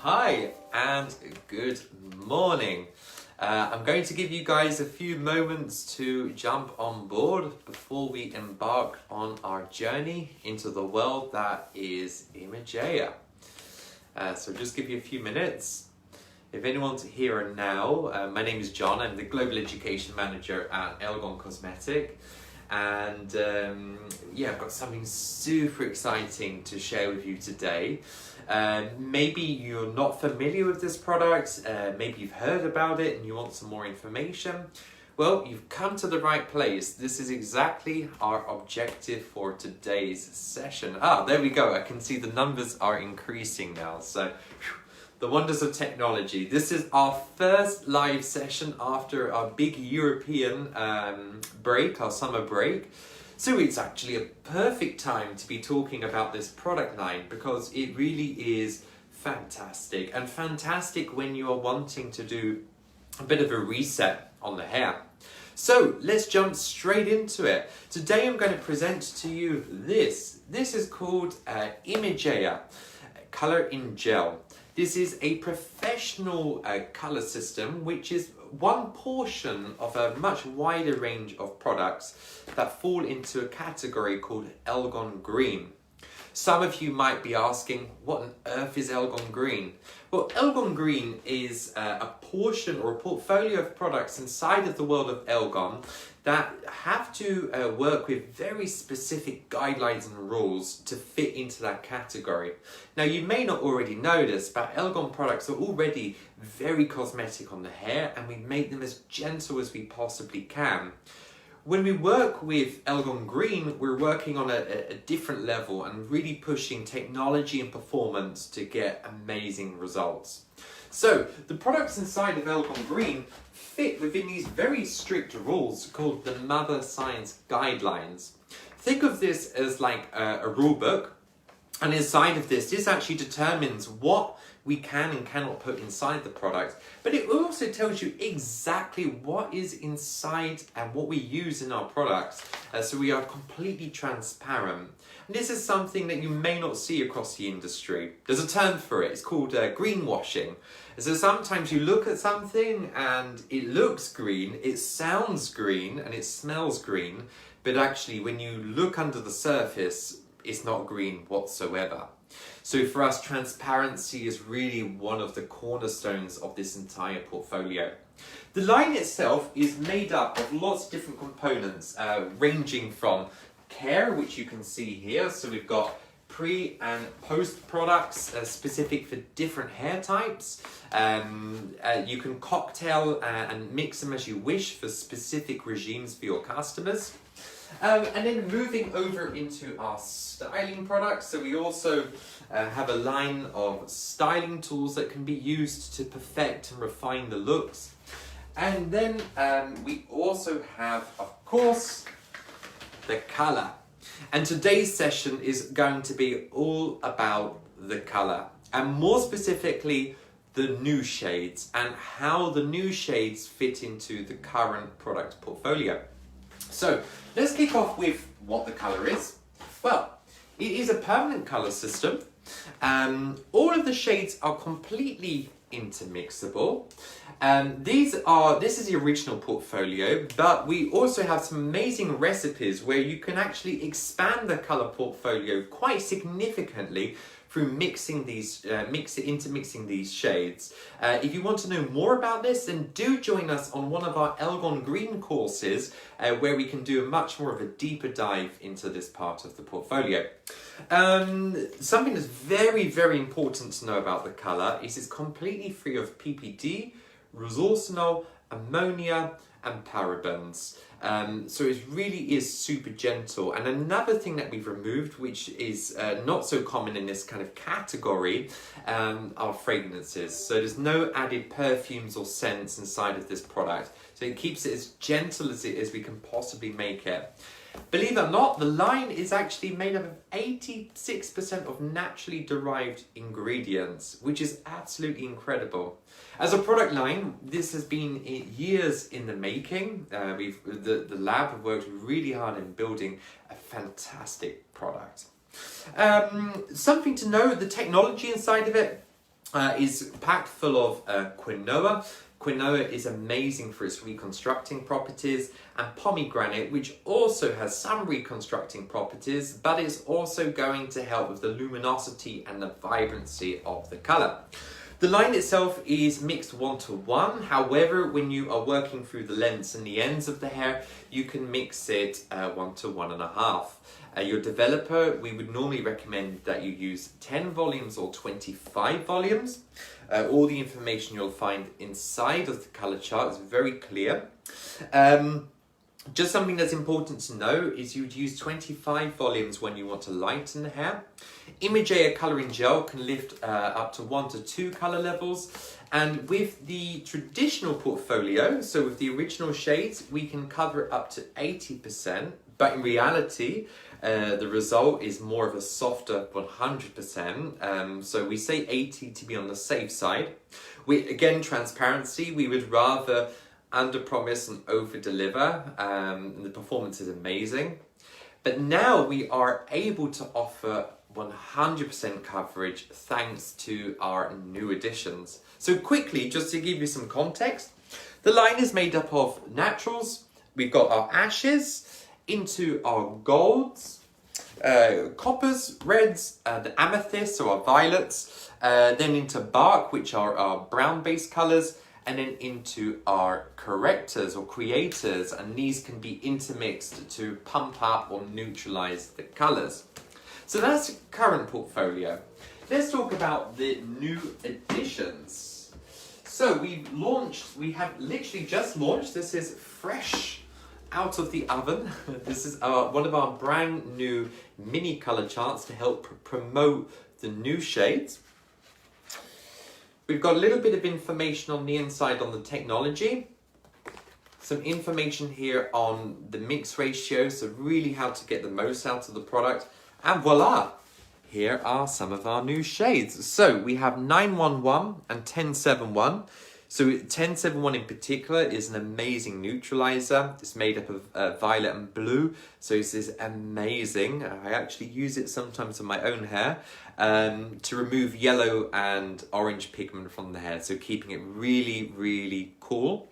Hi and good morning. I'm going to give you guys a few moments to jump on board before we embark on our journey into the world that is IMAGEA. So just give you a few minutes. If anyone's here now, my name is John. I'm the Global Education Manager at Elgon Cosmetic. And I've got something super exciting to share with you today. Maybe you're not familiar with this product, maybe you've heard about it and you want some more information. Well, you've come to the right place. This is exactly our objective for today's session. There we go. I can see the numbers are increasing now. So, the wonders of technology. This is our first live session after our big European break, our summer break. So it's actually a perfect time to be talking about this product line because it really is fantastic, and fantastic when you are wanting to do a bit of a reset on the hair. So let's jump straight into it. Today I'm going to present to you this. This is called IMAGEA Color in Gel. This is a professional color system, which is one portion of a much wider range of products that fall into a category called Elgon Green. Some of you might be asking, what on earth is Elgon Green? Well, Elgon Green is a portion or a portfolio of products inside of the world of Elgon that have to work with very specific guidelines and rules to fit into that category. Now, you may not already know this, but Elgon products are already very cosmetic on the hair, and we make them as gentle as we possibly can. When we work with Elgon Green, we're working on a different level and really pushing technology and performance to get amazing results. So, the products inside of Elgon Green fit within these very strict rules called the Mother Science Guidelines. Think of this as like a rule book, and inside of this actually determines what we can and cannot put inside the product, but it also tells you exactly what is inside and what we use in our products, so we are completely transparent. And this is something that you may not see across the industry. There's a term for it, it's called greenwashing. So sometimes you look at something and it looks green, it sounds green, and it smells green, but actually when you look under the surface, it's not green whatsoever. So for us, transparency is really one of the cornerstones of this entire portfolio. The line itself is made up of lots of different components, ranging from care, which you can see here. So we've got pre and post products specific for different hair types. You can cocktail and mix them as you wish for specific regimes for your customers. And then moving over into our styling products, so we also have a line of styling tools that can be used to perfect and refine the looks. And then we also have, of course, the color. And today's session is going to be all about the color, and more specifically, the new shades and how the new shades fit into the current product portfolio. So let's kick off with what the color is. Well, it is a permanent color system. All of the shades are completely intermixable. This is the original portfolio, but we also have some amazing recipes where you can actually expand the color portfolio quite significantly through intermixing these shades. If you want to know more about this, then do join us on one of our Elgon Green courses where we can do a much more of a deeper dive into this part of the portfolio. Something that's very, very important to know about the colour is it's completely free of PPD, resorcinol, ammonia and parabens. So it really is super gentle. And another thing that we've removed, which is not so common in this kind of category, are fragrances. So there's no added perfumes or scents inside of this product. So it keeps it as gentle as we can possibly make it. Believe it or not, the line is actually made up of 86% of naturally derived ingredients, which is absolutely incredible. As a product line, this has been years in the making. The lab have worked really hard in building a fantastic product. Something to know, the technology inside of it is packed full of quinoa. Quinoa is amazing for its reconstructing properties, and pomegranate, which also has some reconstructing properties, but it's also going to help with the luminosity and the vibrancy of the colour. The line itself is mixed 1-to-1, however, when you are working through the lengths and the ends of the hair, you can mix it 1-to-1.5. Your developer, we would normally recommend that you use 10 volumes or 25 volumes. All the information you'll find inside of the colour chart is very clear. Just something that's important to know is you'd use 25 volumes when you want to lighten the hair. IMAGEA colouring gel can lift up to 1 to 2 colour levels. And with the traditional portfolio, so with the original shades, we can cover it up to 80%. But in reality, the result is more of a softer 100%. So we say 80 to be on the safe side. Again, transparency, we would rather under-promise and over-deliver. The performance is amazing. But now we are able to offer 100% coverage thanks to our new additions. So quickly, just to give you some context, the line is made up of naturals. We've got our ashes, into our golds, coppers, reds, the amethysts or our violets, then into bark, which are our brown based colours, and then into our correctors or creators, and these can be intermixed to pump up or neutralise the colours. So that's the current portfolio. Let's talk about the new additions. So we have literally just launched, this is fresh out of the oven. This is one of our brand new mini colour charts to help promote the new shades. We've got a little bit of information on the inside on the technology. Some information here on the mix ratio, so really how to get the most out of the product. And voila! Here are some of our new shades. So we have 911 and 1071. So 1071 in particular is an amazing neutralizer. It's made up of violet and blue. So this is amazing. I actually use it sometimes on my own hair to remove yellow and orange pigment from the hair. So keeping it really, really cool.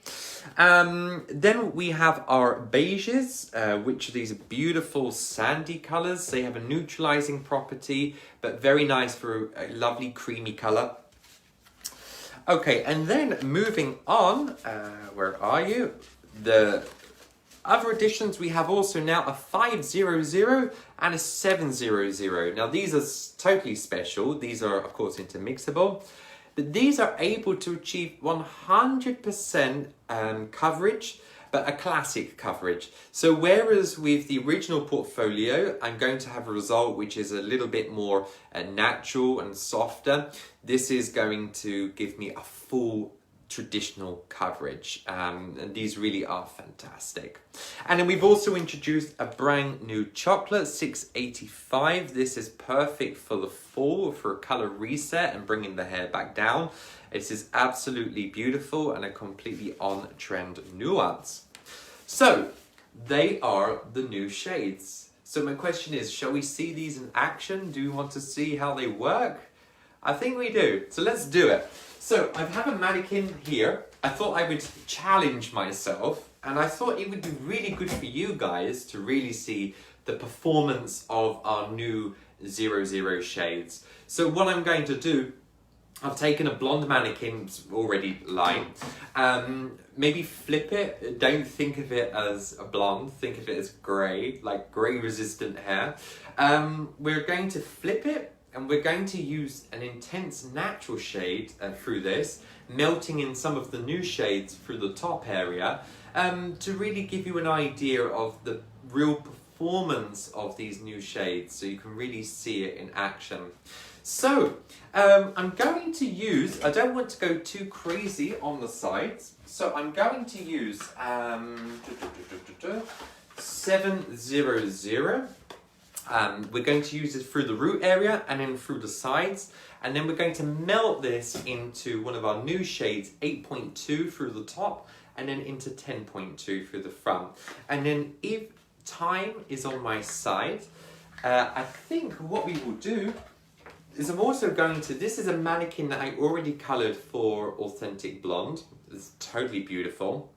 Then we have our Beiges, which are these beautiful sandy colors. They have a neutralizing property, but very nice for a lovely creamy color. Okay, and then moving on, where are you? The other additions, we have also now a 500 and a 700. Now these are totally special. These are of course intermixable, but these are able to achieve 100% coverage, but a classic coverage. So whereas with the original portfolio, I'm going to have a result which is a little bit more natural and softer, this is going to give me a full traditional coverage, and these really are fantastic. And then we've also introduced a brand new chocolate 685. This is perfect for the fall, for a color reset and bringing the hair back down. This is absolutely beautiful and a completely on-trend nuance. So they are the new shades. So my question is, shall we see these in action? Do you want to see how they work? I think we do. So let's do it. So I have a mannequin here. I thought I would challenge myself, and I thought it would be really good for you guys to really see the performance of our new 00 shades. So what I'm going to do, I've taken a blonde mannequin, it's already light. Maybe flip it. Don't think of it as a blonde. Think of it as grey, like grey resistant hair. We're going to flip it, and we're going to use an intense natural shade through this, melting in some of the new shades through the top area, to really give you an idea of the real performance of these new shades, so you can really see it in action. So, I'm going to use, I don't want to go too crazy on the sides, so I'm going to use 700. We're going to use it through the root area and then through the sides, and then we're going to melt this into one of our new shades, 8.2 through the top, and then into 10.2 through the front. And then if time is on my side, I think what we will do is I'm also going to, this is a mannequin that I already coloured for Authentic Blonde. It's totally beautiful.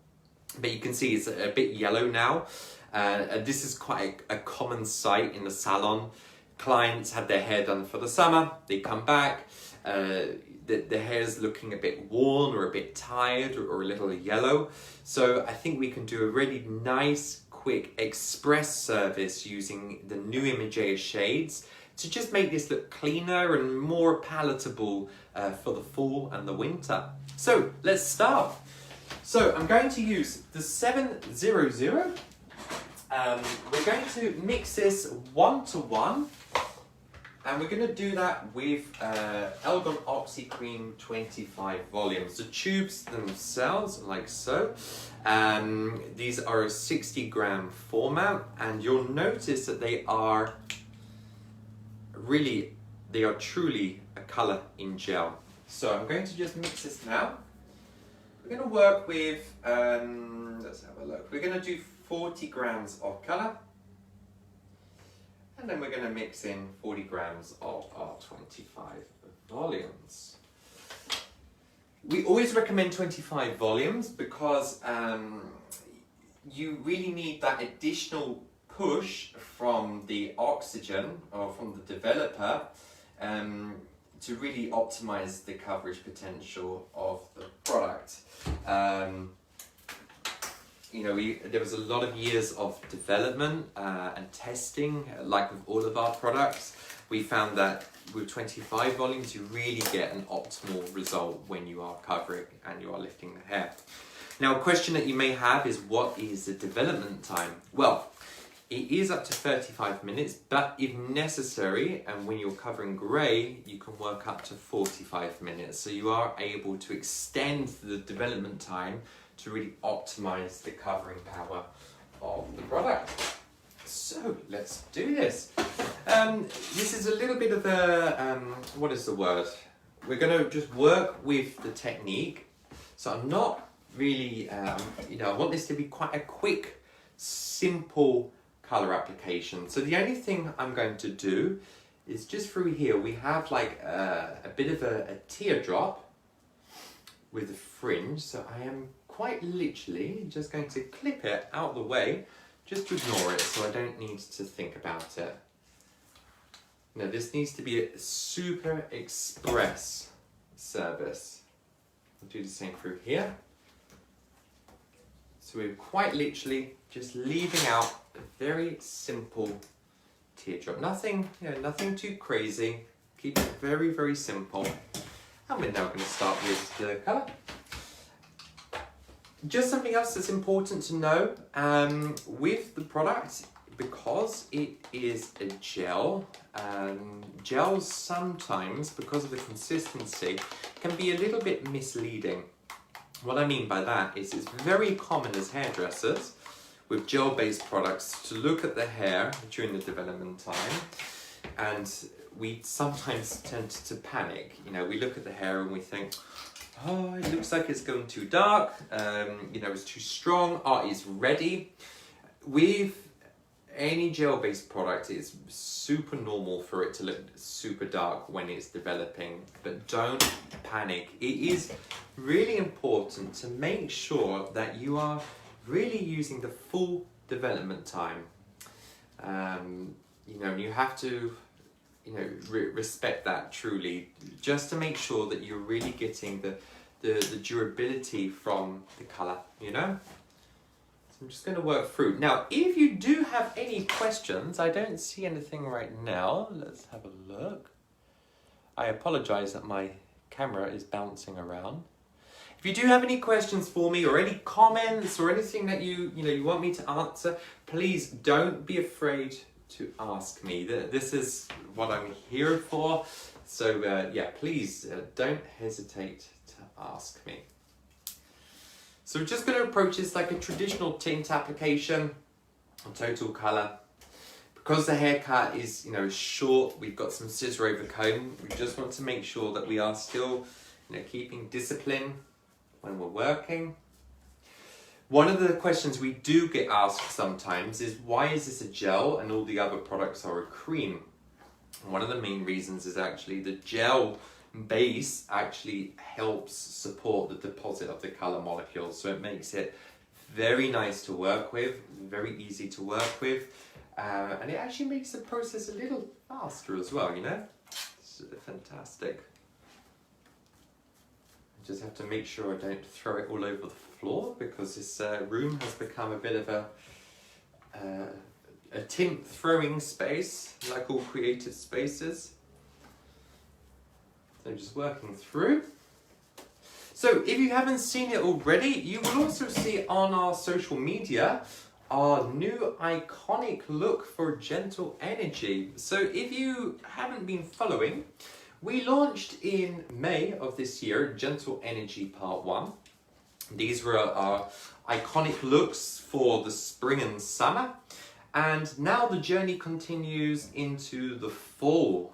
But you can see it's a bit yellow now. And this is quite a common sight in the salon. Clients have their hair done for the summer, they come back, the hair's looking a bit worn or a bit tired or a little yellow. So I think we can do a really nice, quick express service using the new IMAGEA shades to just make this look cleaner and more palatable for the fall and the winter. So let's start. So I'm going to use the 700. We're going to mix this 1:1, and we're going to do that with Elgon Oxy Cream 25 volumes. The tubes themselves, like so. These are a 60-gram format, and you'll notice that they are truly a colour in gel. So I'm going to just mix this now. We're going to work with, let's have a look. We're going to do 40 grams of colour, and then we're going to mix in 40 grams of our 25 volumes. We always recommend 25 volumes because you really need that additional push from the oxygen or from the developer to really optimize the coverage potential of the product. There was a lot of years of development and testing, like with all of our products. We found that with 25 volumes, you really get an optimal result when you are covering and you are lifting the hair. Now, a question that you may have is, what is the development time? Well, it is up to 35 minutes, but if necessary, and when you're covering grey, you can work up to 45 minutes. So you are able to extend the development time to really optimize the covering power of the product. So let's do this. This is a little bit of a, what is the word? We're going to just work with the technique. So I'm not really, I want this to be quite a quick, simple color application. So the only thing I'm going to do is just through here, we have like a bit of a teardrop with a fringe. So I am quite literally just going to clip it out the way, just to ignore it so I don't need to think about it. Now this needs to be a super express service. I'll do the same through here. So we're quite literally just leaving out a very simple teardrop. Nothing too crazy. Keep it very, very simple. And we're now going to start with the colour. Just something else that's important to know with the product, because it is a gel, gels sometimes, because of the consistency, can be a little bit misleading. What I mean by that is it's very common as hairdressers with gel-based products to look at the hair during the development time, and we sometimes tend to panic. We look at the hair and we think, oh, it looks like it's going too dark, it's too strong, it's ready. With any gel-based product, it's super normal for it to look super dark when it's developing, but don't panic. It is really important to make sure that you are really using the full development time. You have to respect that truly, just to make sure that you're really getting the durability from the colour, So I'm just going to work through. Now, if you do have any questions, I don't see anything right now. Let's have a look. I apologise that my camera is bouncing around. If you do have any questions for me, or any comments, or anything that you want me to answer, please don't be afraid to ask me. This is what I'm here for. So please don't hesitate to ask me. So we're just going to approach this like a traditional tint application, a total colour. Because the haircut is short, we've got some scissor over comb. We just want to make sure that we are still keeping discipline when we're working. One of the questions we do get asked sometimes is, why is this a gel and all the other products are a cream? One of the main reasons is actually the gel base actually helps support the deposit of the color molecules, so it makes it very nice to work with, very easy to work with, and it actually makes the process a little faster as well, you know? It's fantastic. I just have to make sure I don't throw it all over the floor, because this room has become a bit of a tint throwing space, like all creative spaces. So just working through. So if you haven't seen it already, you will also see on our social media our new iconic look for Gentle Energy. So if you haven't been following, we launched in May of this year Gentle Energy Part 1. These were our iconic looks for the spring and summer. And now the journey continues into the fall,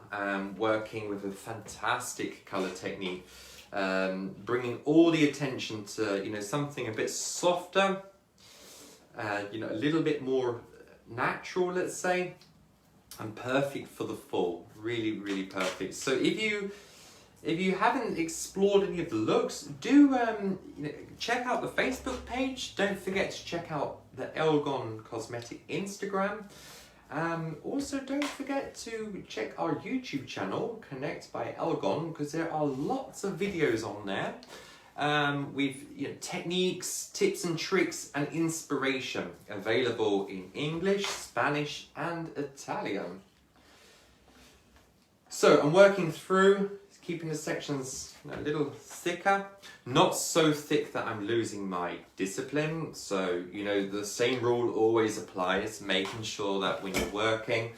working with a fantastic color technique, bringing all the attention to, you know, something a bit softer, you know, a little bit more natural, let's say, and perfect for the fall. Really, really perfect. So if you haven't explored any of the looks, do you know, check out the Facebook page. Don't forget to check out the Elgon Cosmetic Instagram. Also, don't forget to check our YouTube channel, Connect by Elgon, because there are lots of videos on there with, you know, techniques, tips and tricks and inspiration available in English, Spanish and Italian. So I'm working through, keeping the sections a little thicker, not so thick that I'm losing my discipline. So, you know, the same rule always applies, making sure that when you're working,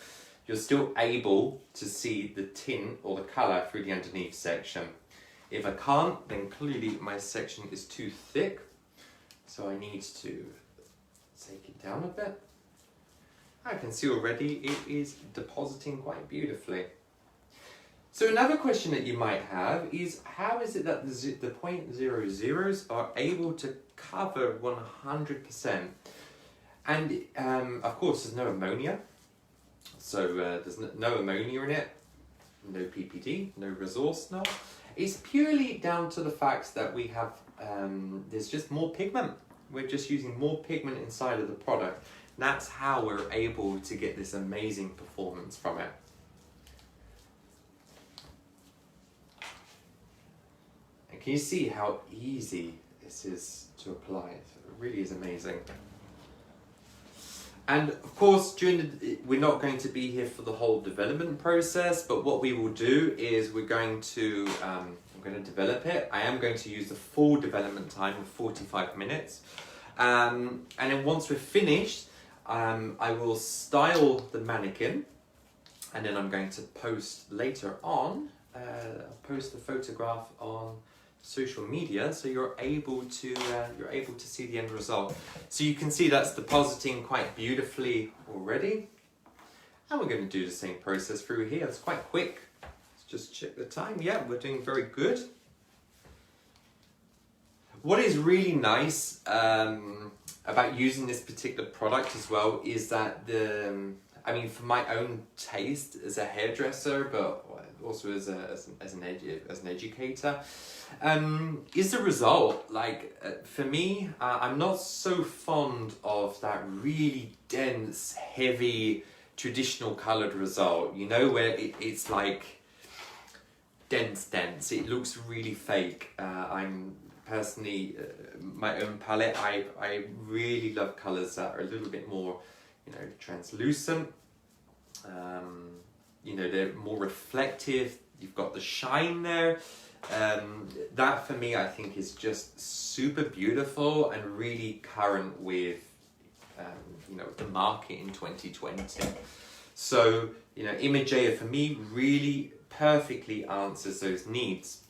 you're still able to see the tint or the colour through the underneath section. If I can't, then clearly my section is too thick, so I need to take it down a bit. I can see already it is depositing quite beautifully. So another question that you might have is, how is it that the 0.00s are able to cover 100%? And of course there's no ammonia, so there's no ammonia in it, no PPD, no resource null. It's purely down to the fact that we have, there's just more pigment. We're just using more pigment inside of the product. That's how we're able to get this amazing performance from it. Can you see how easy this is to apply? It really is amazing. And of course, we're not going to be here for the whole development process, but what we will do is we're going to, I'm going to develop it. I am going to use the full development time of 45 minutes. And then once we're finished, I will style the mannequin, and then I'm going to post later on, post the photograph on social media, so you're able to see the end result. So you can see that's depositing quite beautifully already, and we're going to do the same process through here. It's quite quick. Let's just check the time. Yeah, we're doing very good. What is really nice about using this particular product as well is that I mean, for my own taste as a hairdresser, but also as an educator, is the result, like, for me, I'm not so fond of that really dense, heavy, traditional coloured result, you know, where it's like dense, it looks really fake. I'm personally, my own palette, I really love colours that are a little bit more, you know, translucent. You know, they're more reflective. You've got the shine there. That for me, I think, is just super beautiful and really current with, you know, the market in 2020. So, you know, IMAGEA for me really perfectly answers those needs.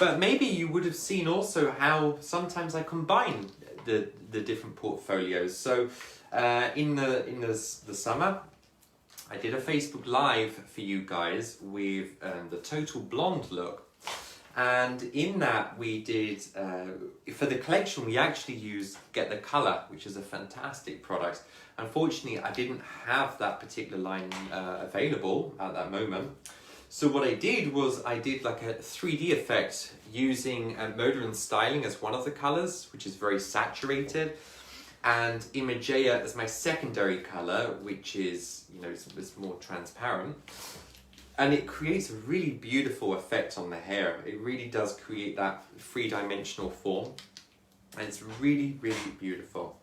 But maybe you would have seen also how sometimes I combine the different portfolios. So in the summer, I did a Facebook Live for you guys with the Total Blonde look. And in that we did, for the collection we actually used Get the Colour, which is a fantastic product. Unfortunately I didn't have that particular line available at that moment. So what I did was I did like a 3D effect using Modern Styling as one of the colours, which is very saturated, and IMAGEA as my secondary colour, which is, you know, it's more transparent. And it creates a really beautiful effect on the hair. It really does create that three-dimensional form. And it's really, really beautiful.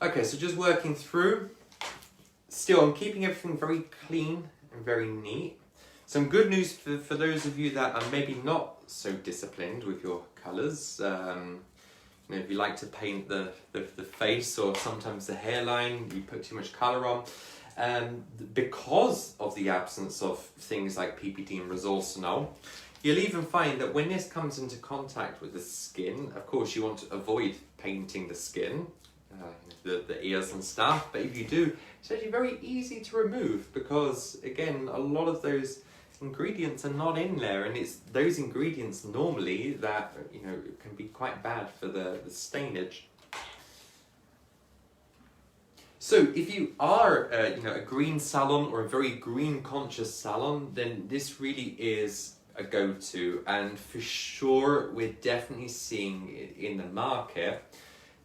Okay, so just working through. Still, I'm keeping everything very clean and very neat. Some good news for those of you that are maybe not so disciplined with your colours. You know, if you like to paint the face or sometimes the hairline, you put too much colour on. Because of the absence of things like PPD and resorcinol, you'll even find that when this comes into contact with the skin, of course you want to avoid painting the skin, the ears and stuff, but if you do, it's actually very easy to remove because, again, a lot of those ingredients are not in there, and it's those ingredients normally that, you know, can be quite bad for the stainage. So if you are, you know, a green salon or a very green conscious salon, then this really is a go-to. And for sure, we're definitely seeing in the market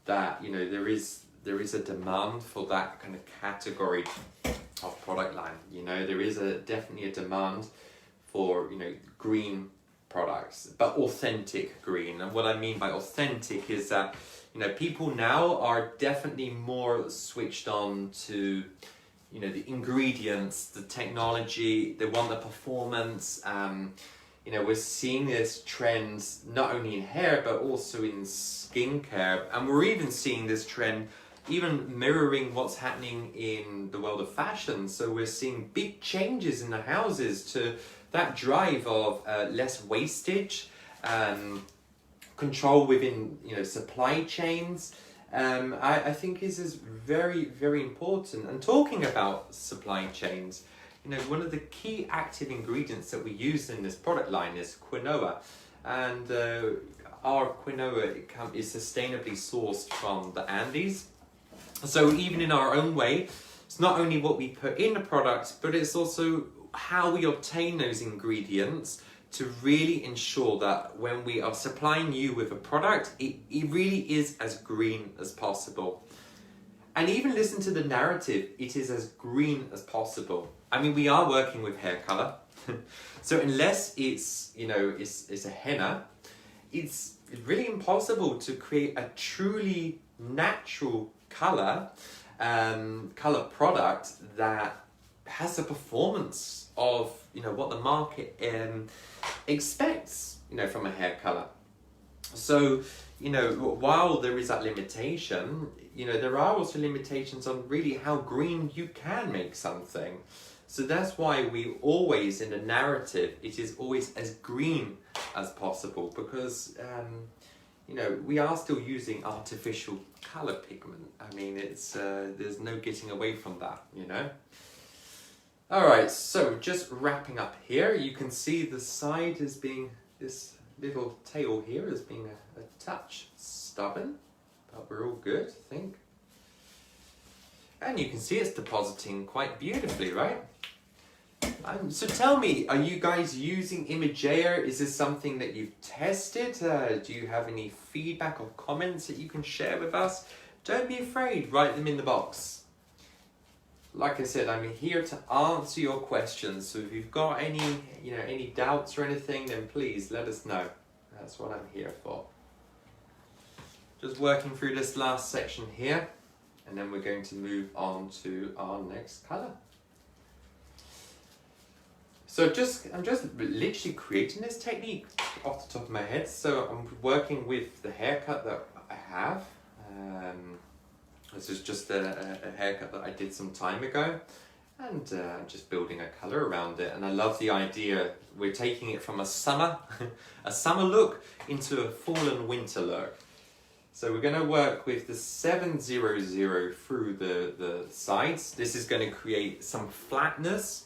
that, you know, there is a demand for that kind of category of product line. You know, there is definitely a demand for, you know, green products, but authentic green. And what I mean by authentic is that, you know, people now are definitely more switched on to, you know, the ingredients, the technology, they want the performance. You know, we're seeing this trend not only in hair, but also in skincare. And we're even seeing this trend even mirroring what's happening in the world of fashion. So we're seeing big changes in the houses to that drive of less wastage, control within, you know, supply chains. I think this is very, very important. And talking about supply chains, you know, one of the key active ingredients that we use in this product line is quinoa. And our quinoa is sustainably sourced from the Andes. So even in our own way, it's not only what we put in the product, but it's also how we obtain those ingredients to really ensure that when we are supplying you with a product, it really is as green as possible. And even listen to the narrative, it is as green as possible. I mean, we are working with hair color. So unless it's, you know, it's a henna, it's really impossible to create a truly natural color product that has the performance of, you know, what the market expects, you know, from a hair color. So, you know, while there is that limitation, you know, there are also limitations on really how green you can make something. So that's why we always, in the narrative, it is always as green as possible, because you know, we are still using artificial color pigment. I mean, it's there's no getting away from that, you know. All right, so just wrapping up here, you can see the side as being, this little tail here as being a touch stubborn, but we're all good, I think. And you can see it's depositing quite beautifully, right? So tell me, are you guys using IMAGEA? Is this something that you've tested? Do you have any feedback or comments that you can share with us? Don't be afraid, write them in the box. Like I said, I'm here to answer your questions. So if you've got any, you know, any doubts or anything, then please let us know. That's what I'm here for. Just working through this last section here, and then we're going to move on to our next color. So I'm just literally creating this technique off the top of my head. So I'm working with the haircut that I have. This is just a haircut that I did some time ago, and just building a color around it. And I love the idea. We're taking it from a summer look into a fall and winter look. So we're going to work with the 700 through the sides. This is going to create some flatness.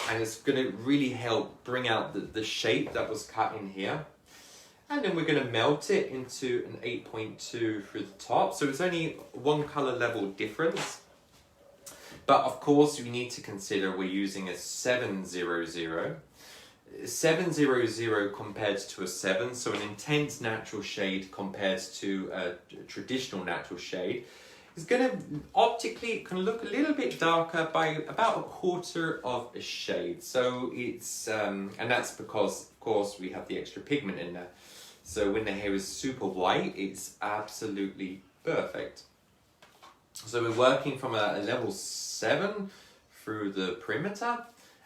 and it's going to really help bring out the shape that was cut in here. And then we're going to melt it into an 8.2 through the top. So it's only one color level difference. But of course, we need to consider we're using a 700. 700 compared to a 7, so an intense natural shade compared to a traditional natural shade. It's going to, optically, it can look a little bit darker by about a quarter of a shade. So it's, and that's because, of course, we have the extra pigment in there. So when the hair is super white, it's absolutely perfect. So we're working from a level 7 through the perimeter,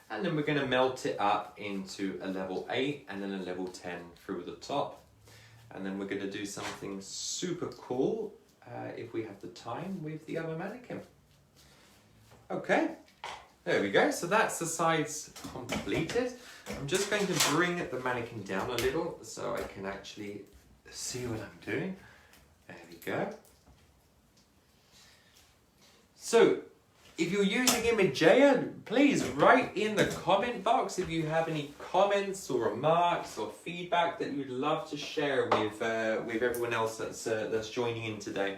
and then we're going to melt it up into a level 8 and then a level 10 through the top. And then we're going to do something super cool if we have the time with the other mannequin. Okay, there we go. So that's the sides completed. I'm just going to bring the mannequin down a little so I can actually see what I'm doing. There we go. So, if you're using IMAGEA, please write in the comment box if you have any comments or remarks or feedback that you'd love to share with everyone else that's joining in today.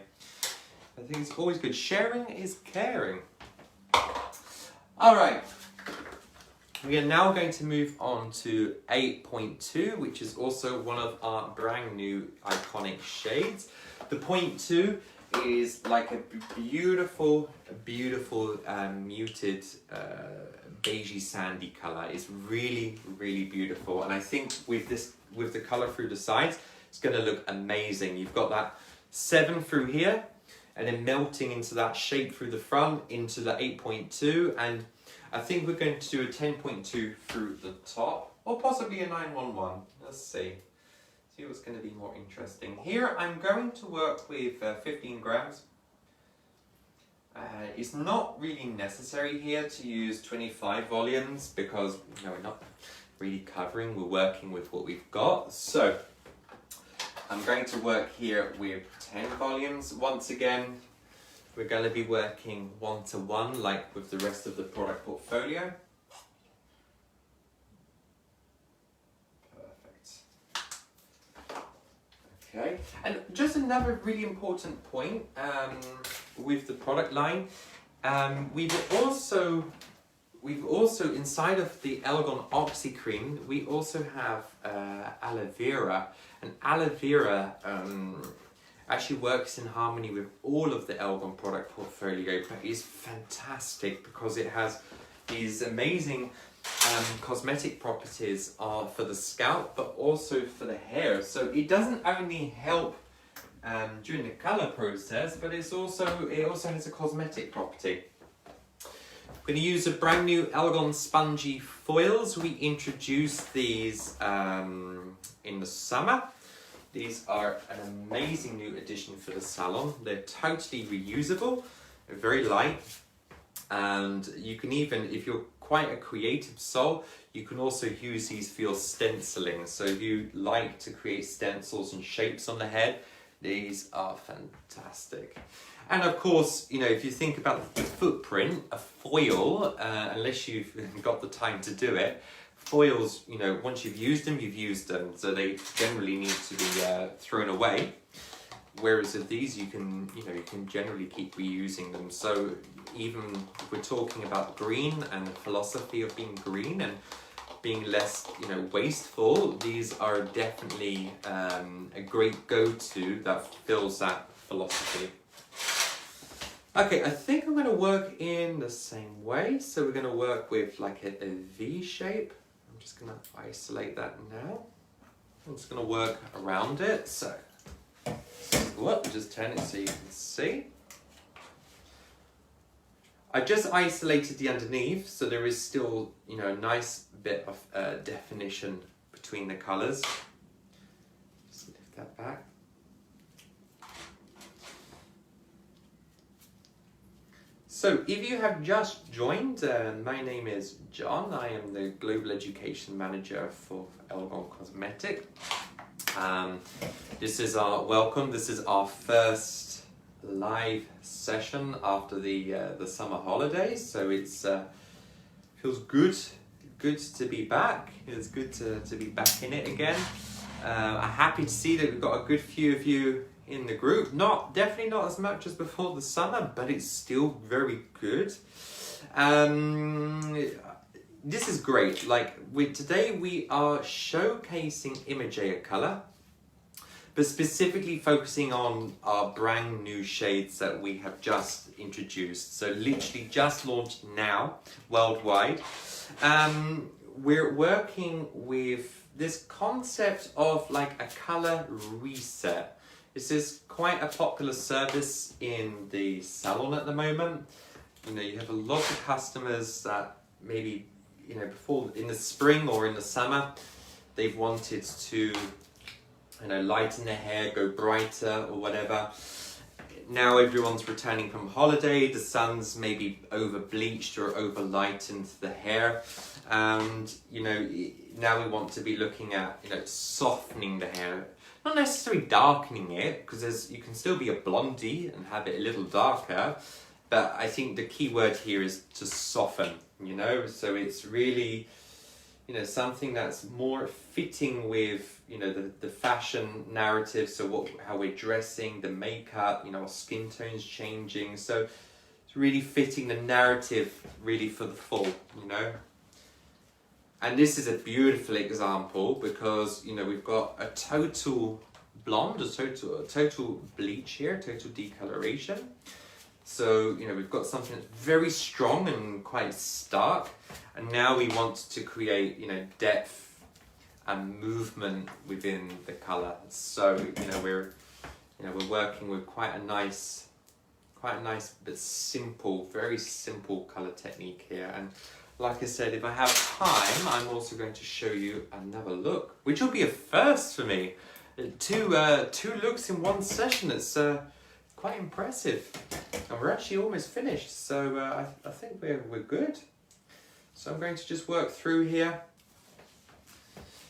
I think it's always good. Sharing is caring. All right. We are now going to move on to 8.2, which is also one of our brand new iconic shades. The 0.2 is like a beautiful muted beigey sandy color. It's really beautiful, and I think with the color through the sides, it's going to look amazing. You've got that 7 through here, and then melting into that shape through the front into the 8.2, and I think we're going to do a 10.2 through the top, or possibly a 911. Let's see what's going to be more interesting. Here I'm going to work with 15 grams. It's not really necessary here to use 25 volumes because we're not really covering, we're working with what we've got. So I'm going to work here with 10 volumes. Once again, we're going to be working 1-to-1 like with the rest of the product portfolio. Okay, and just another really important point with the product line, we've also inside of the Elgon Oxy Cream, we also have aloe vera, and aloe vera actually works in harmony with all of the Elgon product portfolio, but is fantastic because it has these amazing cosmetic properties for the scalp, but also for the hair. So it doesn't only help during the color process, but it also has a cosmetic property. I'm going to use a brand new Elgon Spongy foils. We introduced these in the summer. These are an amazing new addition for the salon. They're totally reusable, they're very light, and you can even, if you're quite a creative soul, you can also use these for your stenciling. So if you like to create stencils and shapes on the head, these are fantastic. And of course, if you think about the footprint, a foil, unless you've got the time to do it, foils, once you've used them, you've used them. So they generally need to be thrown away. Whereas with these, you can generally keep reusing them. So even if we're talking about green and the philosophy of being green and being less, wasteful, these are definitely a great go-to that fills that philosophy. Okay, I think I'm going to work in the same way. So we're going to work with like a V shape. I'm just going to isolate that now. I'm just going to work around it. So just turn it so you can see. I just isolated the underneath, so there is still, a nice bit of definition between the colours. Just lift that back. So if you have just joined, my name is Jon. I am the Global Education Manager for Elgon Cosmetic. This is our welcome. This is our first live session after the summer holidays, so it's feels good good to be back. It's good to be back in it again. I'm happy to see that we've got a good few of you in the group. Definitely not as much as before the summer, but it's still very good. This is great. Today we are showcasing IMAGEA color, but specifically focusing on our brand new shades that we have just introduced. So literally just launched now worldwide. We're working with this concept of like a color reset. This is quite a popular service in the salon at the moment. You know, you have a lot of customers that maybe, you know, before in the spring or in the summer, they've wanted to, you know, lighten their hair, go brighter or whatever. Now everyone's returning from holiday, the sun's maybe over bleached or over lightened the hair, and you know, now we want to be looking at, you know, softening the hair, not necessarily darkening it, because you can still be a blondie and have it a little darker, but I think the key word here is to soften, you know, so it's really, you know, something that's more fitting with, you know, the fashion narrative. So how we're dressing, the makeup, you know, our skin tone's changing. So it's really fitting the narrative really for the fall, you know. And this is a beautiful example because, you know, we've got a total blonde, a total bleach here, total decoloration. So, you know, we've got something that's very strong and quite stark. And now we want to create, you know, depth and movement within the color. So, you know, we're working with quite a nice but simple, very simple color technique here. And like I said, if I have time, I'm also going to show you another look, which will be a first for me. Two looks in one session. It's quite impressive. And we're actually almost finished. So I think we're good. So I'm going to just work through here.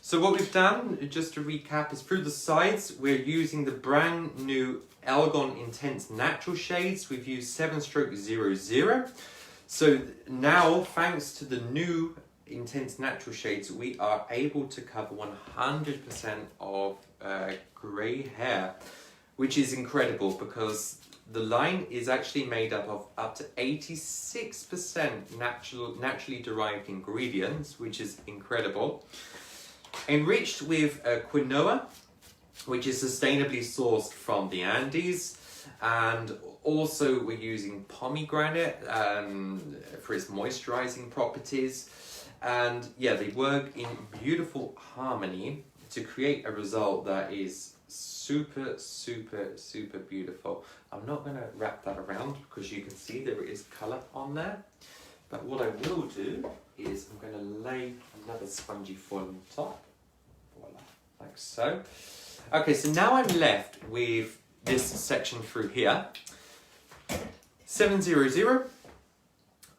So what we've done, just to recap, is through the sides, we're using the brand new Elgon Intense Natural shades. We've used 7/00. So now, thanks to the new Intense Natural shades, we are able to cover 100% of grey hair, which is incredible because the line is actually made up of up to 86% naturally derived ingredients, which is incredible. Enriched with quinoa, which is sustainably sourced from the Andes, and also we're using pomegranate for its moisturizing properties. And yeah, they work in beautiful harmony to create a result that is super beautiful. I'm not going to wrap that around because you can see there is colour on there, but what I will do is I'm going to lay another spongy foil on top, voila, like so. Okay, so now I'm left with this section through here, 700,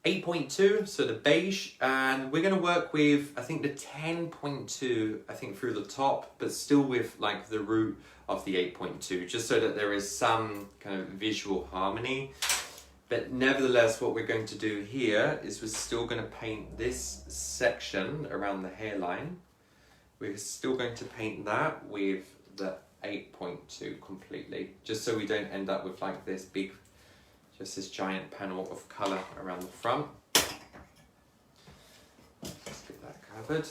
8.2, so the beige, and we're going to work with, I think, the 10.2, I think, through the top, but still with like the root of the 8.2, just so that there is some kind of visual harmony. But nevertheless, what we're going to do here is we're still going to paint this section around the hairline. We're still going to paint that with the 8.2 completely, just so we don't end up with like this big, just this giant panel of colour around the front. Let's get that covered.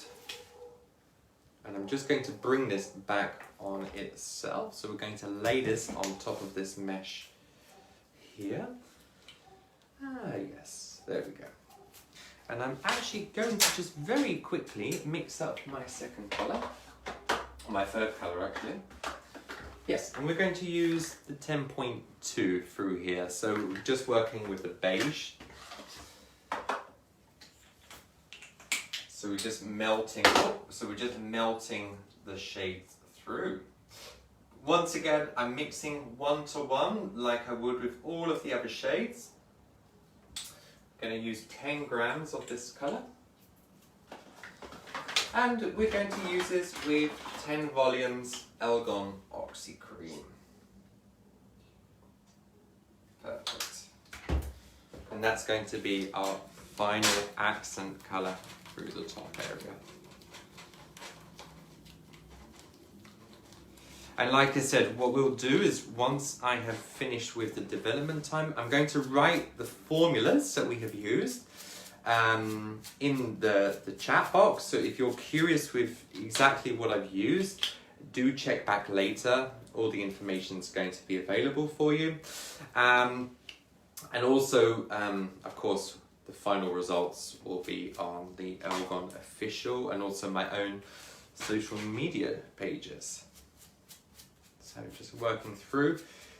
And I'm just going to bring this back on itself. So we're going to lay this on top of this mesh here. Ah, yes, there we go. And I'm actually going to just very quickly mix up my second colour, my third colour actually. Yes, and we're going to use the 10.2 through here. So we're just working with the beige. So we're just melting, the shades through. Once again, I'm mixing 1:1 like I would with all of the other shades. I'm going to use 10 grams of this colour. And we're going to use this with 10 volumes Elgon Oxy Cream. Perfect. And that's going to be our final accent colour through the top area. And like I said, what we'll do is once I have finished with the development time, I'm going to write the formulas that we have used in the chat box. So if you're curious with exactly what I've used, do check back later. All the information is going to be available for you. And also, of course, the final results will be on the Elgon official and also my own social media pages. So just working through.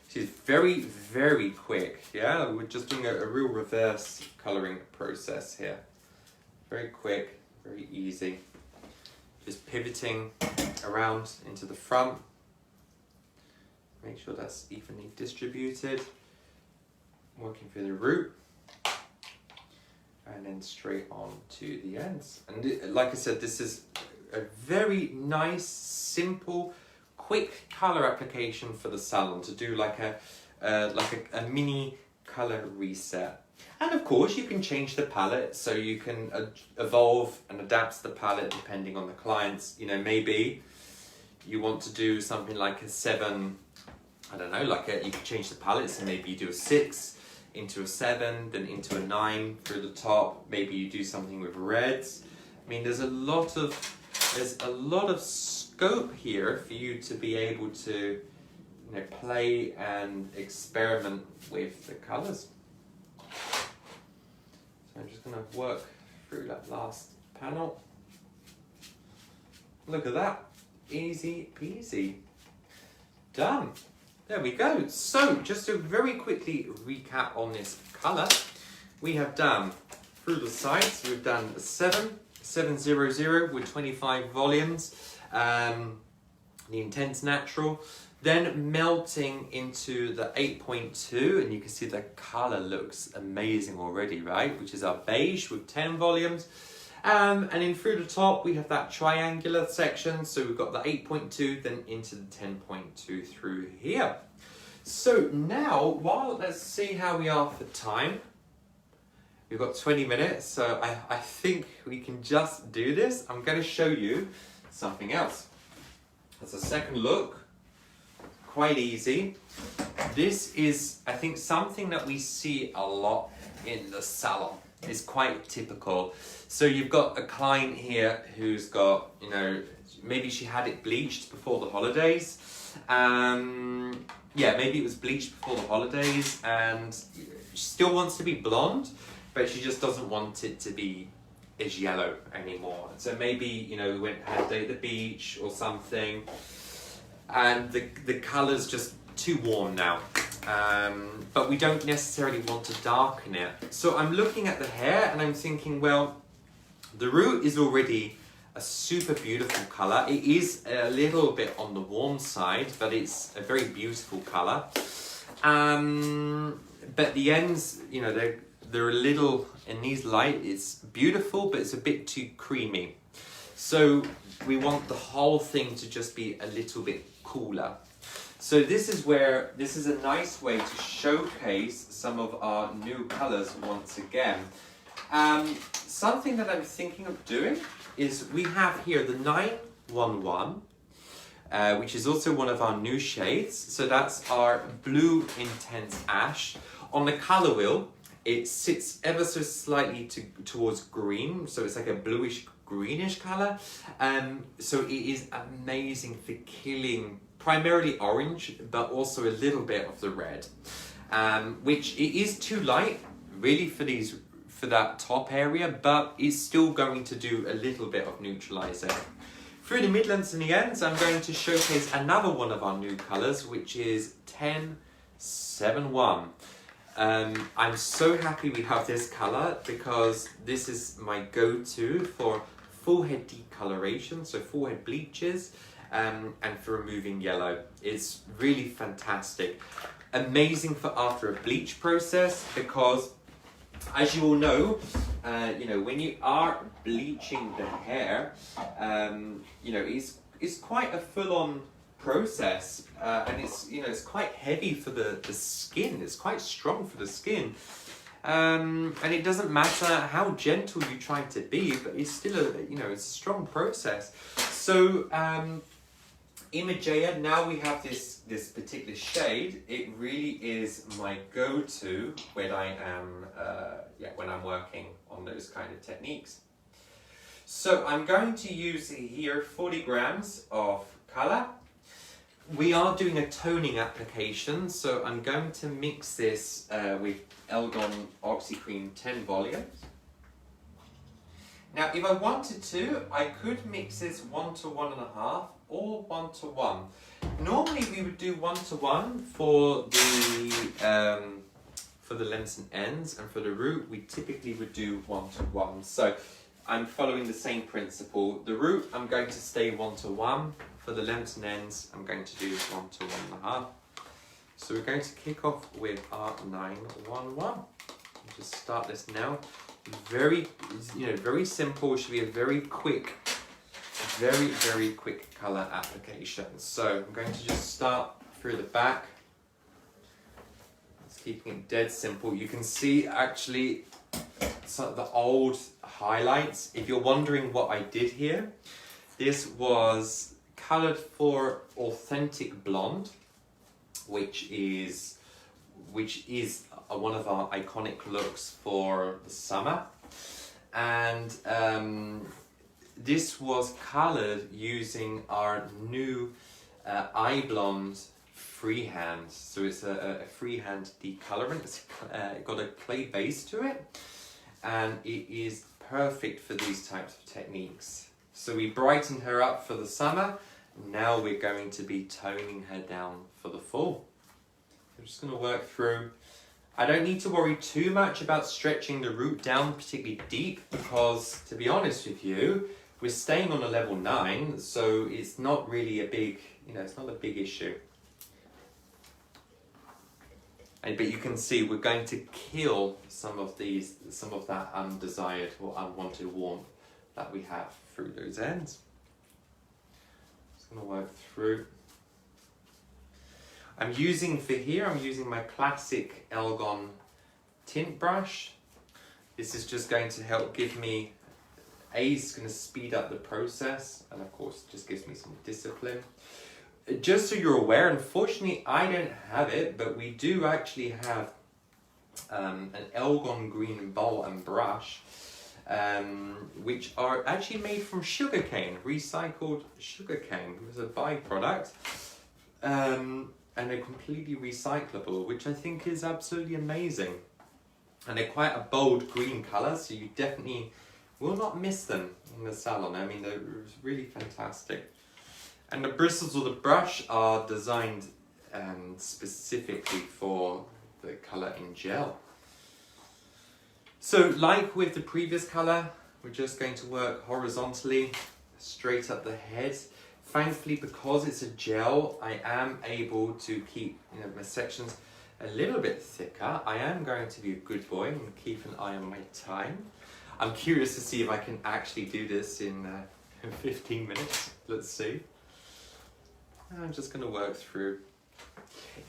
She's very, very quick. Yeah, we're just doing a real reverse colouring process here. Very quick, very easy. Just pivoting around into the front. Make sure that's evenly distributed. Working through the root. And then straight on to the ends. And like I said, this is a very nice, simple, quick colour application for the salon to do like a mini colour reset. And of course you can change the palette, so you can evolve and adapt the palette depending on the clients. You know, maybe you want to do something like a 7, I don't know, you can change the palette, so maybe you do a 6 into a 7, then into a 9 through the top. Maybe you do something with reds. I mean, there's a lot of scope here for you to be able to, you know, play and experiment with the colours. So I'm just going to work through that last panel. Look at that, easy peasy, done. There we go. So just to very quickly recap on this colour, we have done through the sides, we've done 700 with 25 volumes. The Intense Natural, then melting into the 8.2, and you can see the colour looks amazing already, right? Which is our beige with 10 volumes. And then through the top we have that triangular section, so we've got the 8.2, then into the 10.2 through here. So now, let's see how we are for time. We've got 20 minutes, so I think we can just do this. I'm going to show you something else. As a second look, quite easy. This is, I think, something that we see a lot in the salon. It's quite typical. So you've got a client here who's got, you know, maybe she had it bleached before the holidays. Yeah, maybe it was bleached before the holidays and she still wants to be blonde, but she just doesn't want it to be as yellow anymore. So maybe, you know, we had a day at the beach or something and the colour's just too warm now. But we don't necessarily want to darken it. So I'm looking at the hair and I'm thinking, well, the root is already a super beautiful colour. It is a little bit on the warm side, but it's a very beautiful colour. But the ends, you know, they're a little, in these light, it's beautiful, but it's a bit too creamy. So we want the whole thing to just be a little bit cooler. So this is a nice way to showcase some of our new colours once again. Something that I'm thinking of doing is we have here the 911, which is also one of our new shades. So that's our Blue Intense Ash. On the colour wheel, it sits ever so slightly towards green, so it's like a bluish greenish colour. So it is amazing for killing primarily orange, but also a little bit of the red, which it is too light really for that top area, but it's still going to do a little bit of neutralising. Through the midlands and the ends, I'm going to showcase another one of our new colours, which is 1071. I'm so happy we have this colour because this is my go-to for full head decoloration, so full head bleaches, and for removing yellow. It's really fantastic. Amazing for after a bleach process because, as you all know, you know, when you are bleaching the hair, you know, it's quite a full-on process, and it's, you know, it's quite heavy for the skin. It's quite strong for the skin, And it doesn't matter how gentle you try to be, but it's still it's a strong process. So IMAGEA, now we have this particular shade. It really is my go-to when when I'm working on those kind of techniques. So I'm going to use here 40 grams of color. We are doing a toning application, so I'm going to mix this with Elgon Oxy-Cream 10 volumes. Now, if I wanted to, I could mix this 1 to 1.5 or 1 to 1. Normally, we would do 1 to 1 for the lengths and ends, and for the root, we typically would do 1 to 1. So I'm following the same principle. The root, I'm going to stay 1 to 1. For the lengths and ends, I'm going to do 1 to 1.5. So we're going to kick off with our 911. Just start this now. Very simple. It should be a very quick color application. So I'm going to just start through the back. Just keeping it dead simple. You can see actually some of the old highlights. If you're wondering what I did here, this was colored for Authentic Blonde, which is one of our iconic looks for the summer, and this was colored using our new eye blonde freehand. So it's a freehand decolorant. It's got a clay base to it, and it is perfect for these types of techniques. So we brightened her up for the summer. Now we're going to be toning her down for the fall. I'm just going to work through. I don't need to worry too much about stretching the root down particularly deep, because to be honest with you, we're staying on a level 9, so it's not really a big, it's not a big issue. But you can see we're going to kill some of that undesired or unwanted warmth that we have through those ends. Going to work through. I'm using my classic Elgon tint brush. This is just going to help give me, it's going to speed up the process, and of course just gives me some discipline. Just so you're aware, unfortunately I don't have it, but we do actually have an Elgon Green bowl and brush, which are actually made from sugarcane, recycled sugarcane. It was a byproduct, and they're completely recyclable, which I think is absolutely amazing. And they're quite a bold green colour, so you definitely will not miss them in the salon. I mean, they're really fantastic. And the bristles of the brush are designed specifically for the colour in gel. So like with the previous colour, we're just going to work horizontally, straight up the head. Thankfully, because it's a gel, I am able to keep my sections a little bit thicker. I am going to be a good boy and keep an eye on my time. I'm curious to see if I can actually do this in 15 minutes. Let's see. I'm just going to work through.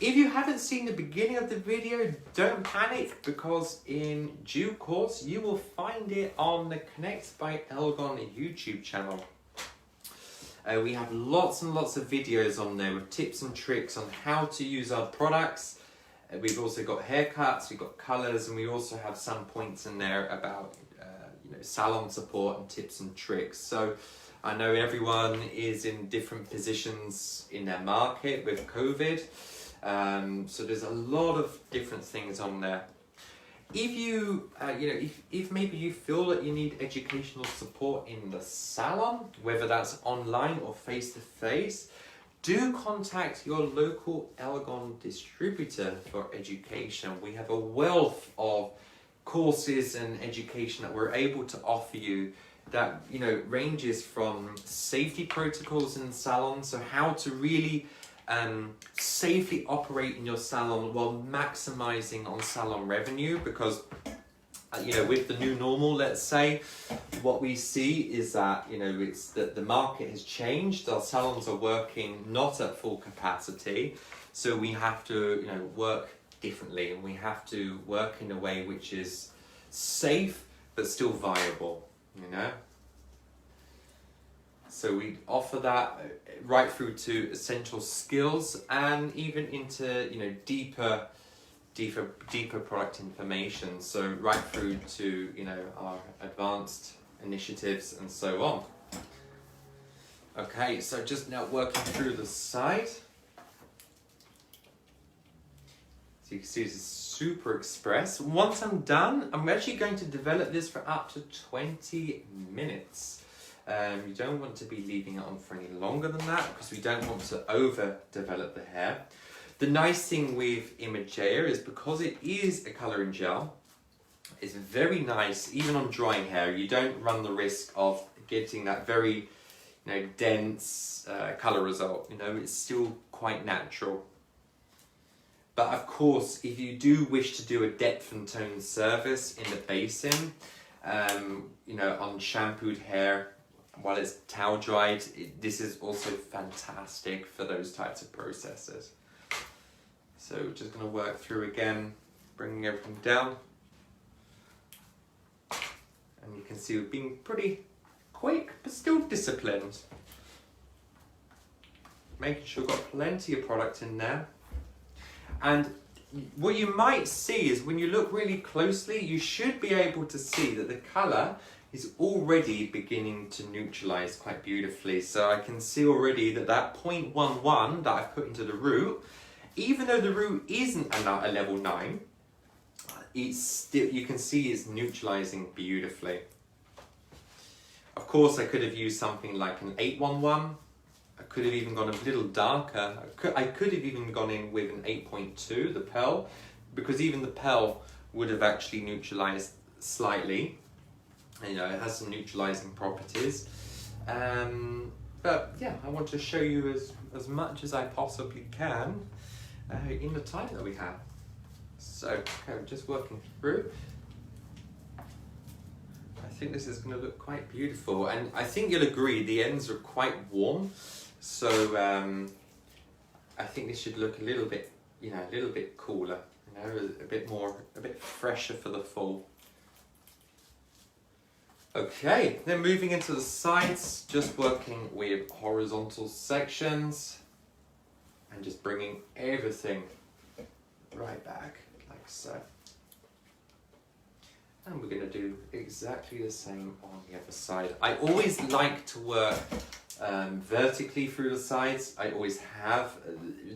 If you haven't seen the beginning of the video, don't panic, because in due course you will find it on the Connect by Elgon YouTube channel. We have lots and lots of videos on there with tips and tricks on how to use our products. We've also got haircuts, we've got colours, and we also have some points in there about salon support and tips and tricks. So I know everyone is in different positions in their market with COVID. So there's a lot of different things on there. If you, if maybe you feel that you need educational support in the salon, whether that's online or face-to-face, do contact your local Elgon distributor for education. We have a wealth of courses and education that we're able to offer you that, ranges from safety protocols in salons, so how to really safely operate in your salon while maximizing on salon revenue, because with the new normal, let's say, what we see is that it's that the market has changed. Our salons are working not at full capacity, so we have to work differently, and we have to work in a way which is safe but still viable, you know. So we offer that right through to essential skills and even into, you know, deeper product information. So right through to, you know, our advanced initiatives and so on. Okay, so just now working through the side. So you can see this is super express. Once I'm done, I'm actually going to develop this for up to 20 minutes. You don't want to be leaving it on for any longer than that because we don't want to overdevelop the hair. The nice thing with IMAGEA is because it is a colouring gel, it's very nice, even on drying hair. You don't run the risk of getting that very, you know, dense colour result. You know, it's still quite natural. But of course, if you do wish to do a depth and tone service in the basin, you know, on shampooed hair, while it's towel dried, this is also fantastic for those types of processes. So just going to work through again, bringing everything down. And you can see we're being pretty quick, but still disciplined. Making sure we've got plenty of product in there. And what you might see is when you look really closely, you should be able to see that the colour is already beginning to neutralise quite beautifully. So I can see already that that 0.11 that I've put into the root, even though the root isn't a level 9, it's still, you can see it's neutralising beautifully. Of course, I could have used something like an 811. I could have even gone a little darker. I could have even gone in with an 8.2, the Pearl, because even the Pearl would have actually neutralised slightly. You know, it has some neutralising properties. But yeah, I want to show you as much as I possibly can in the time that we have. So, okay, I'm just working through. I think this is going to look quite beautiful, and I think you'll agree the ends are quite warm. So I think this should look a little bit, you know, a little bit cooler, you know, a bit fresher for the fall. Okay, then moving into the sides, just working with horizontal sections and just bringing everything right back like so. And we're going to do exactly the same on the other side. I always like to work vertically through the sides. I always have.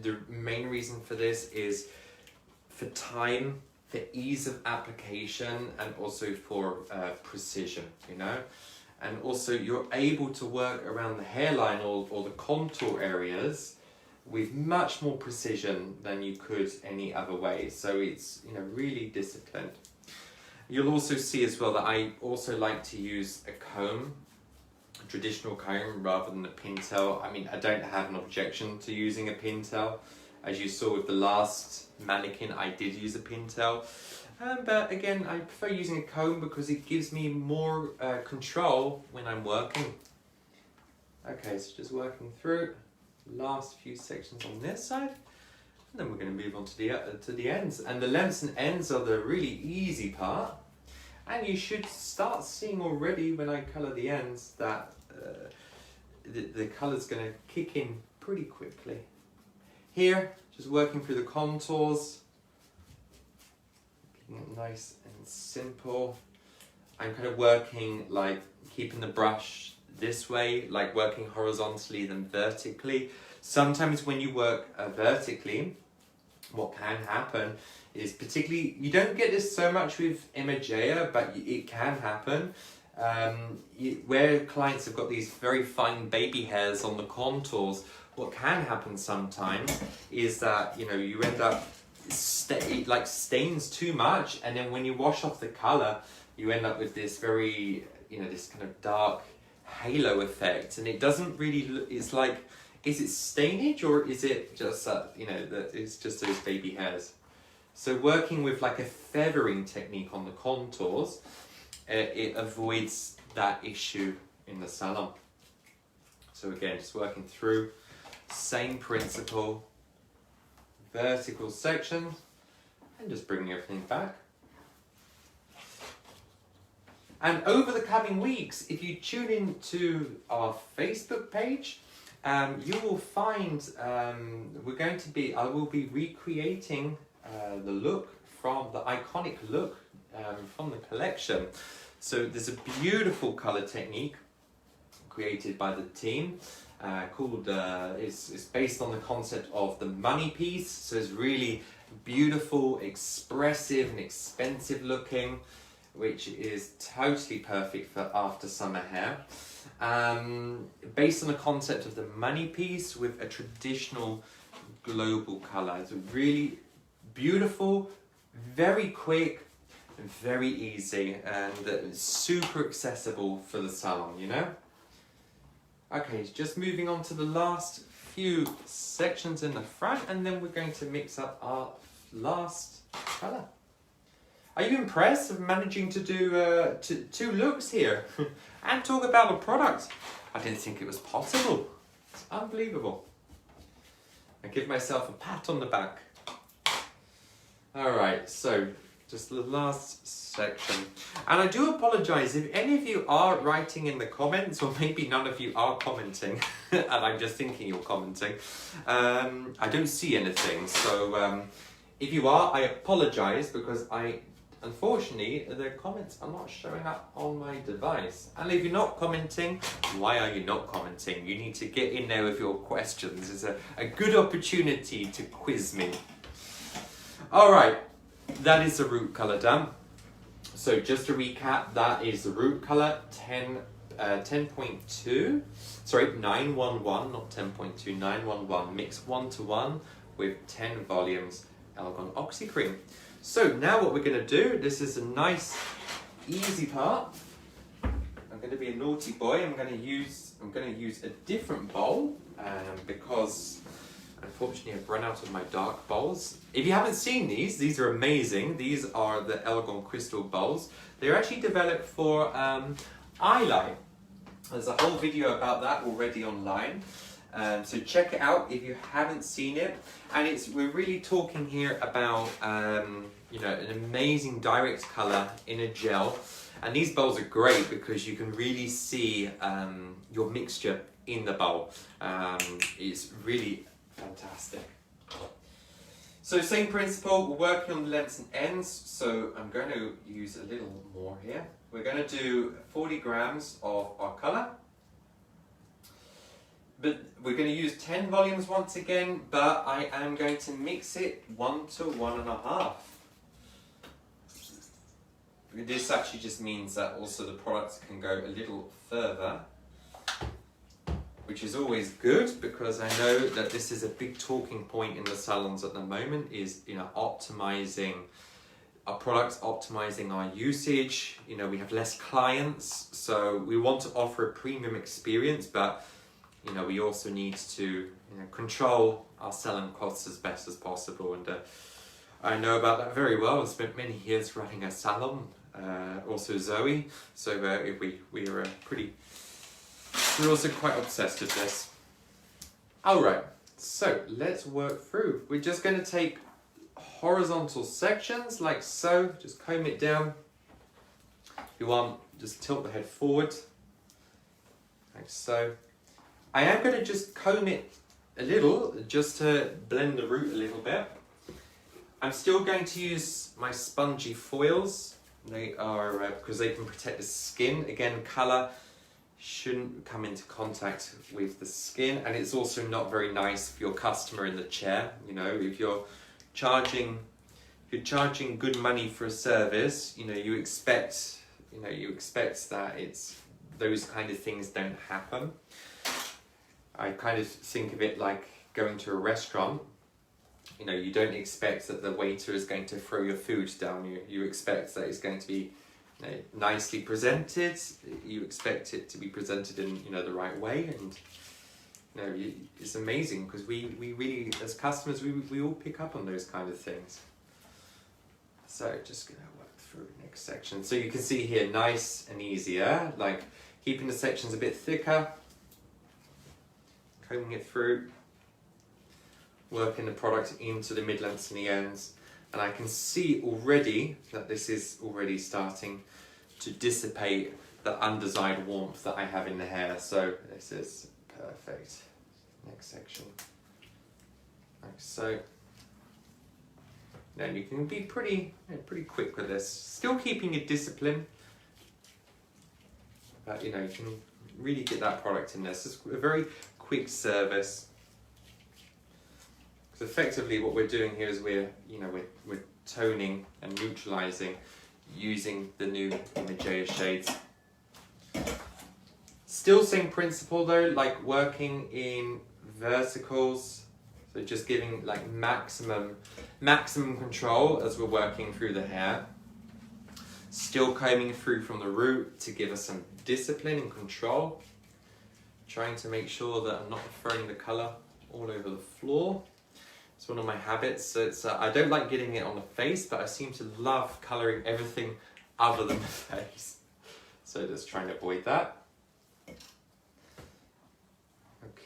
The main reason for this is for time, for ease of application, and also for precision, you know. And also you're able to work around the hairline or the contour areas with much more precision than you could any other way. So it's, you know, really disciplined. You'll also see as well that I also like to use a comb, a traditional comb, rather than a pintail. I mean, I don't have an objection to using a pintail. As you saw with the last mannequin, I did use a pintail. But again, I prefer using a comb because it gives me more control when I'm working. Okay, so just working through last few sections on this side. And then we're going to move on to the ends. And the lengths and ends are the really easy part. And you should start seeing already when I colour the ends that the colour's going to kick in pretty quickly. Here, just working through the contours. Keeping it nice and simple. I'm kind of working like keeping the brush this way, like working horizontally than vertically. Sometimes when you work vertically, what can happen is, particularly, you don't get this so much with IMAGEA, but it can happen, where clients have got these very fine baby hairs on the contours. What can happen sometimes is that, you know, you end up like stains too much, and then when you wash off the color, you end up with this very, you know, this kind of dark halo effect, and it doesn't really look, it's like, is it stainage or is it just that, you know, that it's just those baby hairs? So working with like a feathering technique on the contours, it avoids that issue in the salon. So again, just working through, same principle, vertical section, And just bringing everything back. And over the coming weeks, if you tune in to our Facebook page, you will find I will be recreating the look from the iconic look from the collection. So there's a beautiful color technique created by the team called, it's based on the concept of the money piece. So it's really beautiful, expressive and expensive looking, which is totally perfect for after summer hair. Based on the concept of the money piece with a traditional global colour. It's really beautiful, very quick, and very easy, and super accessible for the salon, you know? Okay, just moving on to the last few sections in the front, and then we're going to mix up our last colour. Are you impressed of managing to do two looks here and talk about a product? I didn't think it was possible. It's unbelievable. I give myself a pat on the back. All right, so just the last section. And I do apologise if any of you are writing in the comments, or maybe none of you are commenting, and I'm just thinking you're commenting. I don't see anything, so if you are, I apologise, because unfortunately, the comments are not showing up on my device. And if you're not commenting, why are you not commenting? You need to get in there with your questions. It's a good opportunity to quiz me. All right, that is the root colour done. So just to recap, that is the root colour 10.2, sorry, 911, not 10.2, 911, mixed 1:1 with 10 volumes Elgon Oxy Cream. So now what we're going to do, this is a nice, easy part. I'm going to be a naughty boy. I'm going to use a different bowl because unfortunately I've run out of my dark bowls. If you haven't seen these are amazing. These are the Elgon Crystal bowls. They're actually developed for eyeliner. There's a whole video about that already online. So check it out if you haven't seen it. And we're really talking here about you know, an amazing direct colour in a gel. And these bowls are great because you can really see your mixture in the bowl. It's really fantastic. So same principle, we're working on the lengths and ends. So I'm going to use a little more here. We're going to do 40 grams of our colour. But we're going to use 10 volumes once again, but I am going to mix it 1 to 1.5. This actually just means that also the products can go a little further, which is always good, because I know that this is a big talking point in the salons at the moment, is, you know, optimizing our products, optimizing our usage. You know, we have less clients, so we want to offer a premium experience, but you know, we also need to, you know, control our selling costs as best as possible. And I know about that very well. I spent many years running a salon, also Zoe. So we're also quite obsessed with this. All right, so let's work through. We're just going to take horizontal sections like so. Just comb it down. If you want, just tilt the head forward, like so. I am going to just comb it a little, just to blend the root a little bit. I'm still going to use my spongy foils. They are, because they can protect the skin. Again, colour shouldn't come into contact with the skin, and it's also not very nice for your customer in the chair. You know, if you're charging good money for a service, you know, you expect that those kind of things don't happen. I kind of think of it like going to a restaurant. You know, you don't expect that the waiter is going to throw your food down. You expect that it's going to be, you know, nicely presented. You expect it to be presented in, you know, the right way. And you know, it's amazing because we really, as customers, we all pick up on those kind of things. So just gonna work through the next section. So you can see here, nice and easy, like keeping the sections a bit thicker. Combing it through, working the product into the mid-lengths and the ends, And I can see already that this is already starting to dissipate the undesired warmth that I have in the hair. So this is perfect. Next section. Like so. Now you can be pretty quick with this. Still keeping your discipline. But you know, you can really get that product in there. So it's a very quick service. Because effectively what we're doing here is we're toning and neutralizing using the new IMAGEA shades. Still same principle though, like working in verticals, so just giving like maximum control as we're working through the hair. Still combing through from the root to give us some discipline and control. Trying to make sure that I'm not throwing the colour all over the floor. It's one of my habits. So it's, I don't like getting it on the face, but I seem to love colouring everything other than the face. So just trying to avoid that.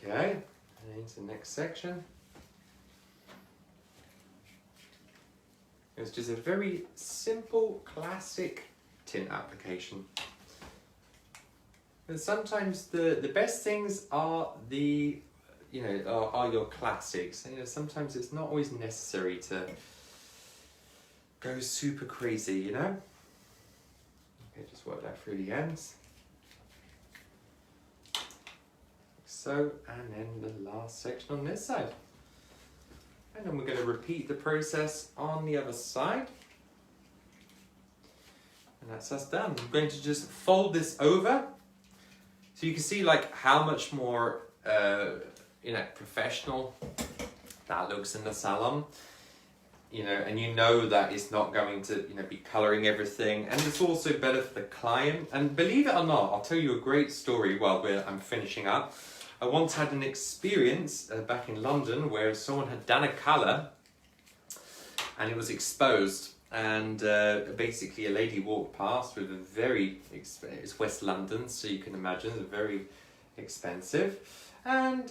Okay, and into the next section. It's just a very simple, classic tint application. And sometimes the best things are the, are your classics. And, sometimes it's not always necessary to go super crazy, you know? Okay, just work that through the ends. So, and then the last section on this side. And then we're going to repeat the process on the other side. And that's us done. I'm going to just fold this over. So you can see like how much more professional that looks in the salon. And you know that it's not going to be colouring everything. And it's also better for the client. And believe it or not, I'll tell you a great story while I'm finishing up. I once had an experience back in London where someone had done a colour and it was exposed, and basically a lady walked past with a it's West London, so you can imagine it's very expensive, and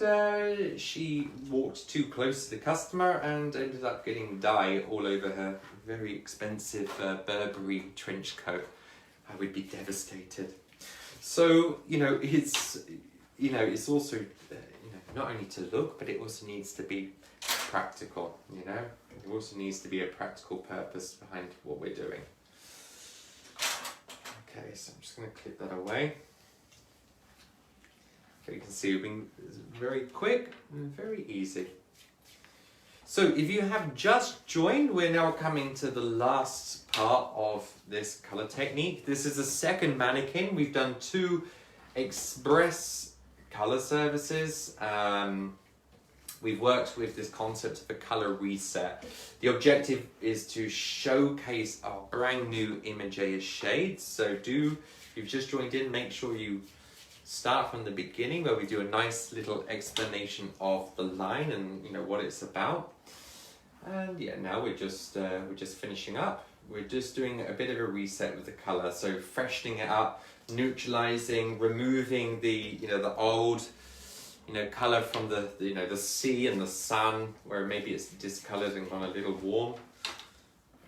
she walked too close to the customer and ended up getting dye all over her very expensive Burberry trench coat. I would be devastated. So it's also, not only to look, but it also needs to be practical, It also needs to be a practical purpose behind what we're doing. Okay, so I'm just going to clip that away. Okay, you can see we've been very quick and very easy. So if you have just joined, we're now coming to the last part of this colour technique. This is the second mannequin. We've done 2 express colour services. We've worked with this concept of a colour reset. The objective is to showcase our brand new IMAGEA shades. So if you've just joined in, make sure you start from the beginning where we do a nice little explanation of the line and what it's about. And yeah, now we're just finishing up. We're just doing a bit of a reset with the colour, so freshening it up, neutralizing, removing the old colour from the sea and the sun, where maybe it's discoloured and gone a little warm,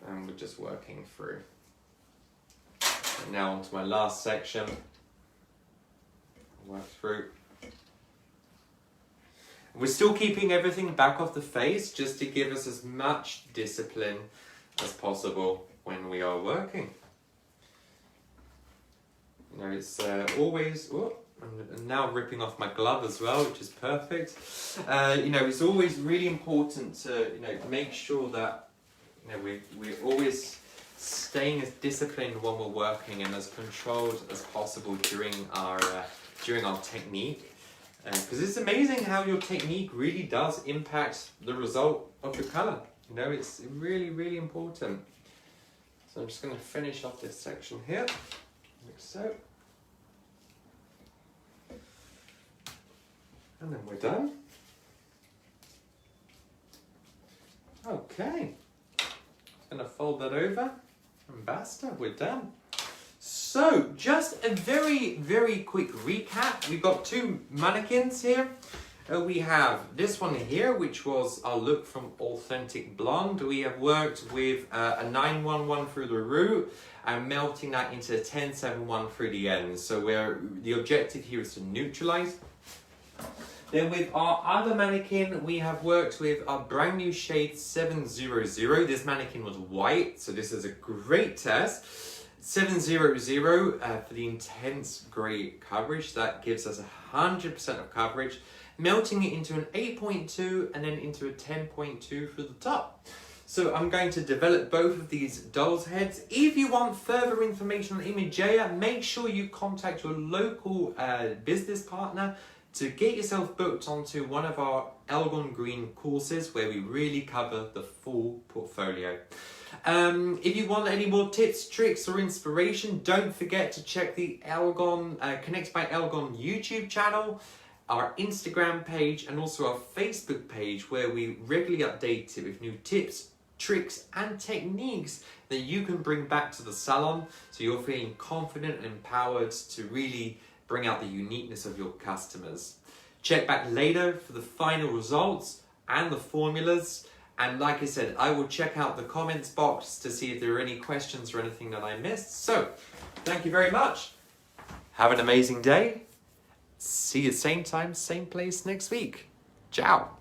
and we're just working through. And now onto my last section. Work through. We're still keeping everything back off the face just to give us as much discipline as possible when we are working. It's always, I'm now ripping off my glove as well, which is perfect. It's always really important to, make sure that, we're always staying as disciplined when we're working and as controlled as possible during our technique. Because it's amazing how your technique really does impact the result of your colour. It's really, really important. So I'm just going to finish off this section here, like so. And then we're done. Okay. I'm going to fold that over and basta, we're done. So, just a very, very quick recap. We've got 2 mannequins here. We have this one here, which was our look from Authentic Blonde. We have worked with a 911 through the root and melting that into a 1071 through the end. So the objective here is to neutralize. Then with our other mannequin, we have worked with our brand new shade 700. This mannequin was white, so this is a great test. 700 for the intense grey coverage. That gives us 100% of coverage. Melting it into an 8.2 and then into a 10.2 for the top. So I'm going to develop both of these doll's heads. If you want further information on IMAGEA, make sure you contact your local business partner to get yourself booked onto one of our Elgon Green courses where we really cover the full portfolio. If you want any more tips, tricks or inspiration, don't forget to check the Elgon Connect by Elgon YouTube channel, our Instagram page and also our Facebook page where we regularly update it with new tips, tricks and techniques that you can bring back to the salon so you're feeling confident and empowered to really bring out the uniqueness of your customers. Check back later for the final results and the formulas. And like I said, I will check out the comments box to see if there are any questions or anything that I missed. So, thank you very much. Have an amazing day. See you same time, same place next week. Ciao.